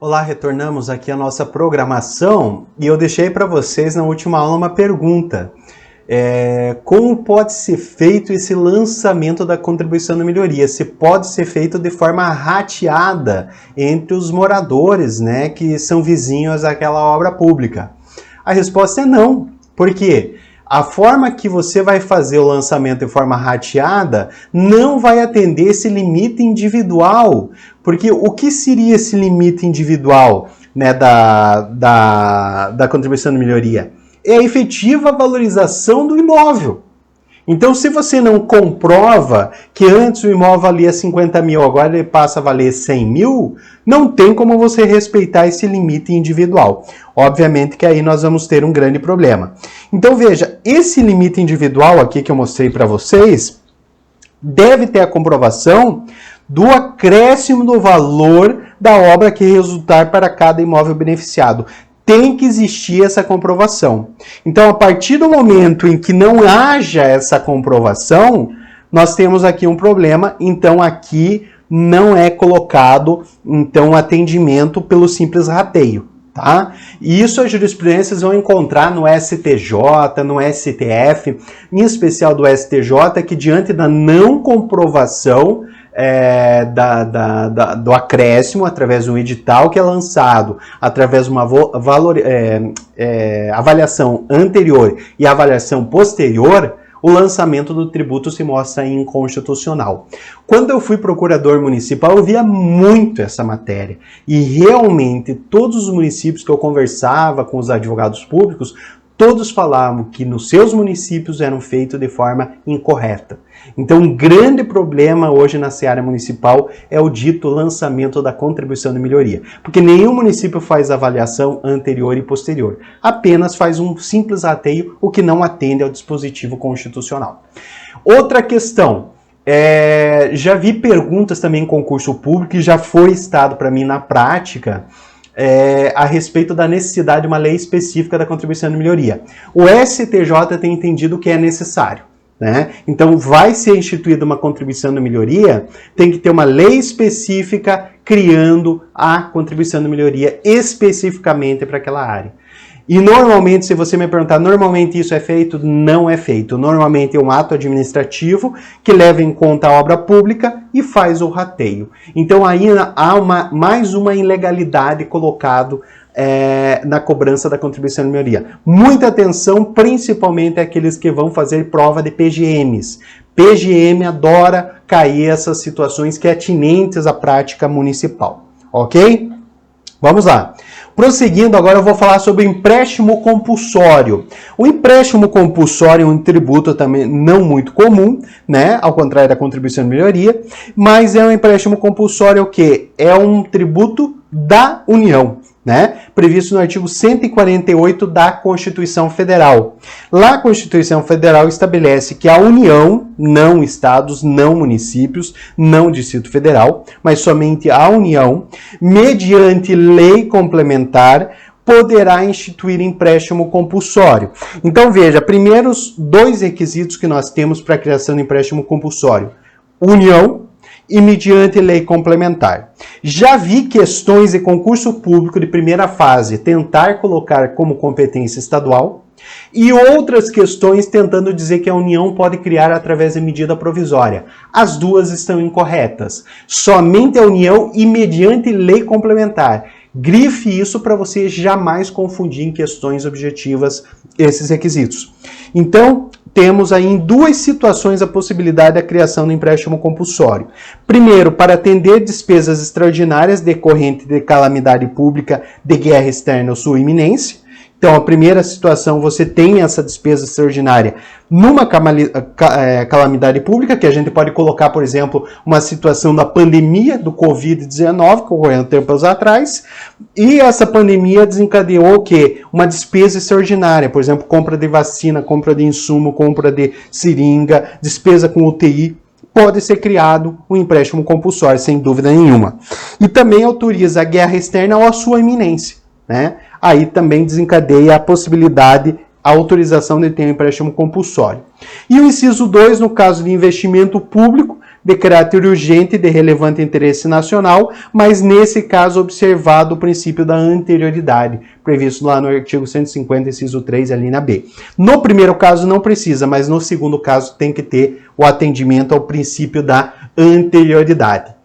Olá, retornamos aqui à nossa programação e eu deixei para vocês na última aula uma pergunta. Como pode ser feito esse lançamento da contribuição de melhoria? Se pode ser feito de forma rateada entre os moradores, né, que são vizinhos àquela obra pública? A resposta é não. Por quê? A forma que você vai fazer o lançamento de forma rateada não vai atender esse limite individual. Porque o que seria esse limite individual, né, da contribuição de melhoria? É a efetiva valorização do imóvel. Então, se você não comprova que antes o imóvel valia 50 mil, agora ele passa a valer 100 mil, não tem como você respeitar esse limite individual. Obviamente que aí nós vamos ter um grande problema. Então, veja, esse limite individual aqui que eu mostrei para vocês deve ter a comprovação do acréscimo do valor da obra que resultar para cada imóvel beneficiado. Tem que existir essa comprovação. Então, a partir do momento em que não haja essa comprovação, nós temos aqui um problema. Então, aqui não é colocado então atendimento pelo simples rateio, tá? E isso as jurisprudências vão encontrar no STJ, no STF, em especial do STJ, que diante da não comprovação do acréscimo através de um edital que é lançado, através de uma avaliação anterior e avaliação posterior, o lançamento do tributo se mostra inconstitucional. Quando eu fui procurador municipal, eu via muito essa matéria. E realmente, todos os municípios que eu conversava com os advogados públicos, todos falavam que nos seus municípios eram feitos de forma incorreta. Então, um grande problema hoje na seara municipal é o dito lançamento da contribuição de melhoria, porque nenhum município faz avaliação anterior e posterior, apenas faz um simples rateio, o que não atende ao dispositivo constitucional. Outra questão, já vi perguntas também em concurso público e já foi estado para mim na prática, a respeito da necessidade de uma lei específica da contribuição de melhoria. O STJ tem entendido que é necessário, né? Então, vai ser instituída uma contribuição de melhoria, tem que ter uma lei específica criando a contribuição de melhoria especificamente para aquela área. E normalmente, se você me perguntar, normalmente isso é feito? Não é feito. Normalmente é um ato administrativo que leva em conta a obra pública e faz o rateio. Então aí há mais uma ilegalidade colocado na cobrança da contribuição de melhoria. Muita atenção, principalmente aqueles que vão fazer prova de PGMs. PGM adora cair essas situações que é atinentes à prática municipal. Ok? Vamos lá. Prosseguindo, agora eu vou falar sobre o empréstimo compulsório. O empréstimo compulsório é um tributo também não muito comum, né? Ao contrário da contribuição de melhoria, mas é um empréstimo compulsório o quê? É um tributo da União, né? Previsto no artigo 148 da Constituição Federal. Lá a Constituição Federal estabelece que a União, não estados, não municípios, não Distrito Federal, mas somente a União, mediante lei complementar, poderá instituir empréstimo compulsório. Então veja, primeiros dois requisitos que nós temos para a criação de empréstimo compulsório: União e mediante lei complementar. Já vi questões de concurso público de primeira fase tentar colocar como competência estadual e outras questões tentando dizer que a União pode criar através de medida provisória. As duas estão incorretas. Somente a União e mediante lei complementar. Grife isso para você jamais confundir em questões objetivas esses requisitos. Então, temos aí em duas situações a possibilidade da criação do empréstimo compulsório. Primeiro, para atender despesas extraordinárias decorrentes de calamidade pública, de guerra externa ou sua iminência. Então, a primeira situação, você tem essa despesa extraordinária numa calamidade pública, que a gente pode colocar, por exemplo, uma situação da pandemia do Covid-19, que ocorreu tempos atrás, e essa pandemia desencadeou o quê? Uma despesa extraordinária, por exemplo, compra de vacina, compra de insumo, compra de seringa, despesa com UTI. Pode ser criado um empréstimo compulsório, sem dúvida nenhuma. E também autoriza a guerra externa ou a sua iminência, né? Aí também desencadeia a possibilidade, a autorização de ter um empréstimo compulsório. E o inciso 2, no caso de investimento público, de caráter urgente e de relevante interesse nacional, mas nesse caso observado o princípio da anterioridade, previsto lá no artigo 150, inciso 3, a linha B. No primeiro caso não precisa, mas no segundo caso tem que ter o atendimento ao princípio da anterioridade.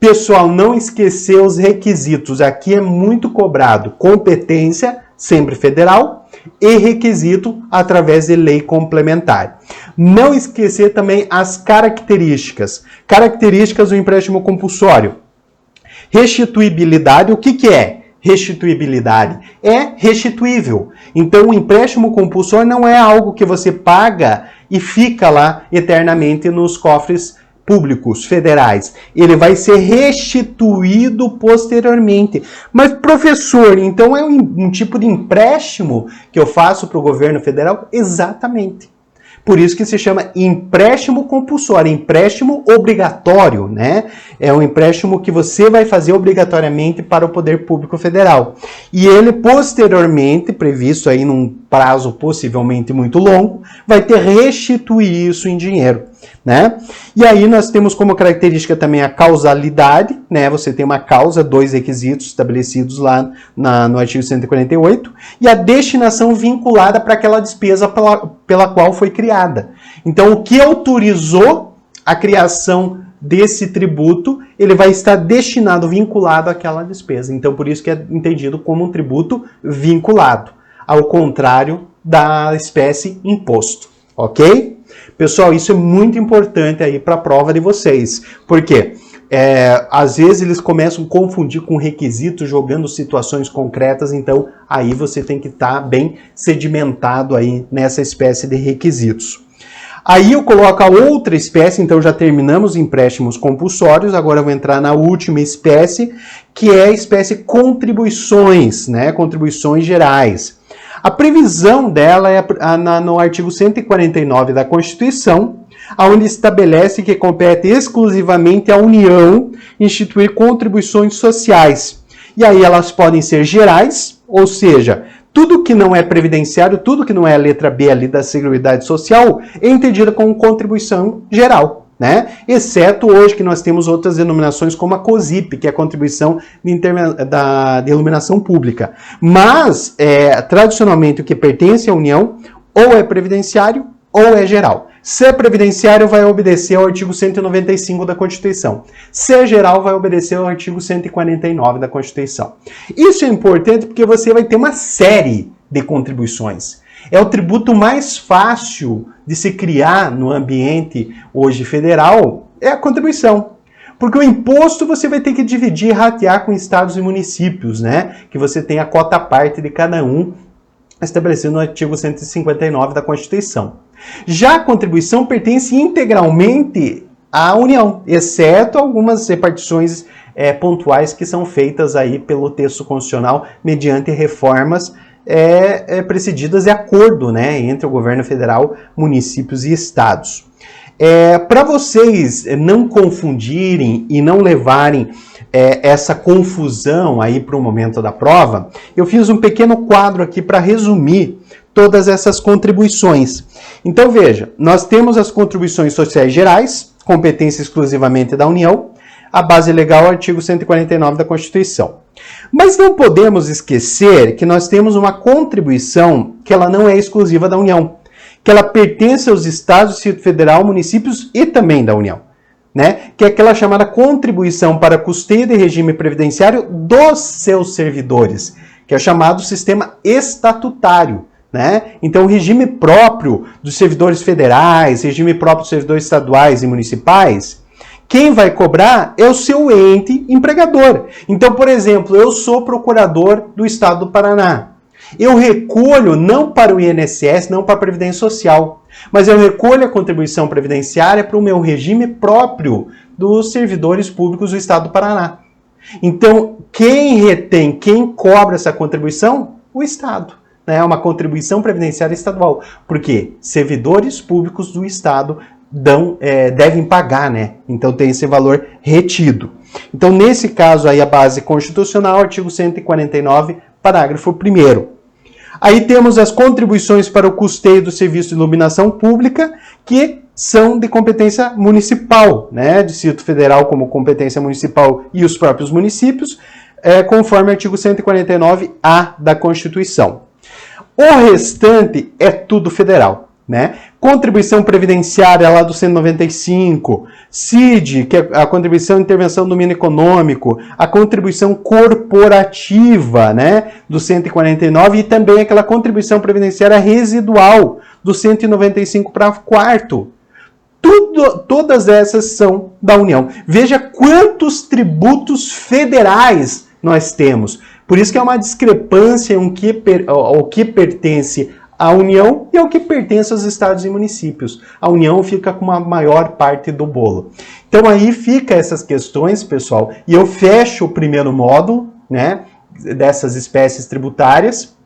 Pessoal, não esquecer os requisitos. Aqui é muito cobrado. Competência, sempre federal, e requisito através de lei complementar. Não esquecer também as características. Características do empréstimo compulsório. Restituibilidade, o que é? Restituibilidade é restituível. Então, o empréstimo compulsório não é algo que você paga e fica lá eternamente nos cofres públicos federais. Ele vai ser restituído posteriormente. Mas, professor, então é um tipo de empréstimo que eu faço para o governo federal? Exatamente. Por isso que se chama empréstimo compulsório, empréstimo obrigatório, né? É um empréstimo que você vai fazer obrigatoriamente para o poder público federal. E ele, posteriormente, previsto aí num prazo possivelmente muito longo, vai ter restituir isso em dinheiro, né? E aí nós temos como característica também a causalidade, né? Você tem uma causa, 2 requisitos estabelecidos lá no artigo 148, e a destinação vinculada para aquela despesa pela qual foi criada. Então, o que autorizou a criação desse tributo, ele vai estar destinado, vinculado àquela despesa. Então, por isso que é entendido como um tributo vinculado, ao contrário da espécie imposto, ok? Pessoal, isso é muito importante aí para a prova de vocês. Por quê? Às vezes eles começam a confundir com requisitos, jogando situações concretas, então aí você tem que estar bem sedimentado aí nessa espécie de requisitos. Aí eu coloco a outra espécie, então já terminamos empréstimos compulsórios, agora eu vou entrar na última espécie, que é a espécie contribuições, né? Contribuições gerais. A previsão dela é no artigo 149 da Constituição, onde estabelece que compete exclusivamente à União instituir contribuições sociais. E aí elas podem ser gerais, ou seja, tudo que não é previdenciário, tudo que não é a letra B ali da Seguridade Social, é entendido como contribuição geral, né? Exceto hoje que nós temos outras denominações como a COSIP, que é a contribuição de iluminação pública. Mas, tradicionalmente, o que pertence à União ou é previdenciário ou é geral. Se é previdenciário, vai obedecer ao artigo 195 da Constituição. Se é geral, vai obedecer ao artigo 149 da Constituição. Isso é importante porque você vai ter uma série de contribuições. É o tributo mais fácil de se criar no ambiente hoje federal, é a contribuição. Porque o imposto você vai ter que dividir e ratear com estados e municípios, né? Que você tem a cota à parte de cada um, estabelecido no artigo 159 da Constituição. Já a contribuição pertence integralmente à União, exceto algumas repartições pontuais que são feitas aí pelo texto constitucional mediante reformas precedidas de acordo, né, entre o governo federal, municípios e estados. Para vocês não confundirem e não levarem essa confusão aí para o momento da prova, eu fiz um pequeno quadro aqui para resumir todas essas contribuições. Então veja, nós temos as contribuições sociais gerais, competência exclusivamente da União, a base legal, artigo 149 da Constituição. Mas não podemos esquecer que nós temos uma contribuição que ela não é exclusiva da União, que ela pertence aos estados, Distrito Federal, municípios e também da União, né? Que é aquela chamada contribuição para custeio de regime previdenciário dos seus servidores, que é chamado sistema estatutário, né? Então, o regime próprio dos servidores federais, regime próprio dos servidores estaduais e municipais, quem vai cobrar é o seu ente empregador. Então, por exemplo, eu sou procurador do Estado do Paraná. Eu recolho não para o INSS, não para a Previdência Social, mas eu recolho a contribuição previdenciária para o meu regime próprio dos servidores públicos do Estado do Paraná. Então, quem retém, quem cobra essa contribuição? O Estado. É uma contribuição previdenciária estadual. Por quê? Servidores públicos do Estado devem pagar, né? Então tem esse valor retido. Então, nesse caso aí, a base constitucional, artigo 149, parágrafo 1º. Aí temos as contribuições para o custeio do serviço de iluminação pública, que são de competência municipal, né? Distrito Federal como competência municipal e os próprios municípios, conforme o artigo 149-A da Constituição. O restante é tudo federal, né? Contribuição previdenciária lá do 195, CID, que é a contribuição de intervenção do domínio econômico, a contribuição corporativa, né, do 149 e também aquela contribuição previdenciária residual do 195 para quarto. Todas essas são da União. Veja quantos tributos federais nós temos. Por isso que é uma discrepância ao que pertence à União e ao que pertence aos estados e municípios. A União fica com uma maior parte do bolo. Então aí fica essas questões, pessoal, e eu fecho o primeiro módulo, né, dessas espécies tributárias,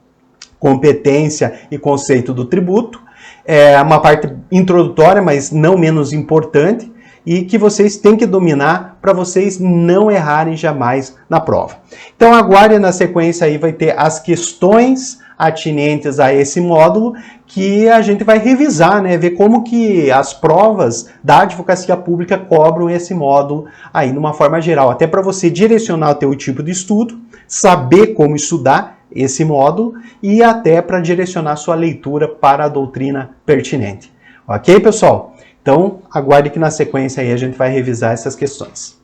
competência e conceito do tributo. É uma parte introdutória, mas não menos importante, e que vocês têm que dominar para vocês não errarem jamais na prova. Então aguarde, na sequência aí vai ter as questões atinentes a esse módulo que a gente vai revisar, né? Ver como que as provas da advocacia pública cobram esse módulo aí de uma forma geral, até para você direcionar o teu tipo de estudo, saber como estudar esse módulo e até para direcionar sua leitura para a doutrina pertinente. Ok, pessoal? Então, aguarde que na sequência aí a gente vai revisar essas questões.